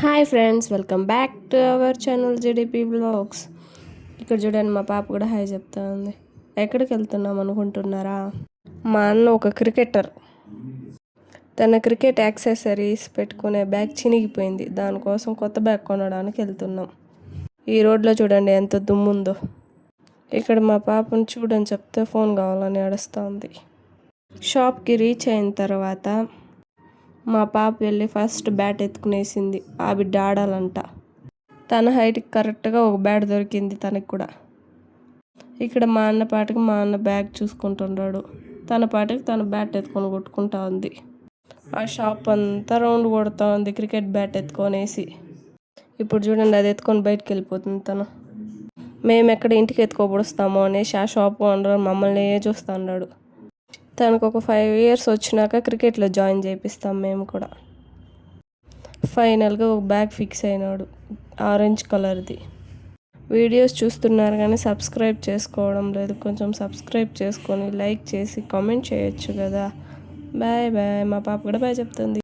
Hi friends, welcome back to our channel GDP vlogs. ఇక్కడ చూడండి, మా పాప కూడా హాయ్ చెప్తా ఉంది. ఎక్కడికి వెళ్తున్నాం అనుకుంటున్నారా? మా అన్న ఒక క్రికెటర్. తన క్రికెట్ యాక్సెసరీస్ పెట్టుకునే బ్యాగ్ చినిగిపోయింది. దానికోసం కొత్త బ్యాగ్ కొనడానికి వెళ్తున్నాం. ఈ రోడ్లో చూడండి ఎంత దుమ్ముందో. ఇక్కడ మా పాపను చూడని చెప్తే ఫోన్ కావాలని ఏడుస్తూ ఉంది. షాప్కి రీచ్ అయిన తర్వాత మా పాప వెళ్ళి ఫస్ట్ బ్యాట్ ఎత్తుకునేసింది. ఆ బిడ్డ ఆడాలంట. తన హైట్కి కరెక్ట్గా ఒక బ్యాట్ దొరికింది తనకి కూడా. ఇక్కడ మా అన్న బ్యాగ్ చూసుకుంటున్నాడు. తన పాటికి తన బ్యాట్ ఎత్తుకొని కొట్టుకుంటా ఉంది. ఆ షాప్ అంతా రౌండ్ కొడుతూ ఉంది క్రికెట్ బ్యాట్ ఎత్తుకొనేసి. ఇప్పుడు చూడండి, అది ఎత్తుకొని బయటకు వెళ్ళిపోతుంది తను. మేము ఎక్కడ ఇంటికి ఎత్తుకోబడుస్తామో అనేసి ఆ షాప్ ఓనర్ మమ్మల్ని చూస్తూ ఉన్నాడు. తనకు ఒక 5 years వచ్చినాక క్రికెట్లో జాయిన్ చేపిస్తాం మేము కూడా. ఫైనల్గా ఒక బ్యాగ్ ఫిక్స్ అయినాడు, ఆరెంజ్ కలర్ది. వీడియోస్ చూస్తున్నారు కానీ సబ్స్క్రైబ్ చేసుకోవడం లేదు. కొంచెం సబ్స్క్రైబ్ చేసుకొని లైక్ చేసి కామెంట్ చేయొచ్చు కదా. Bye bye. మా పాప కూడా బాయ్ చెప్తుంది.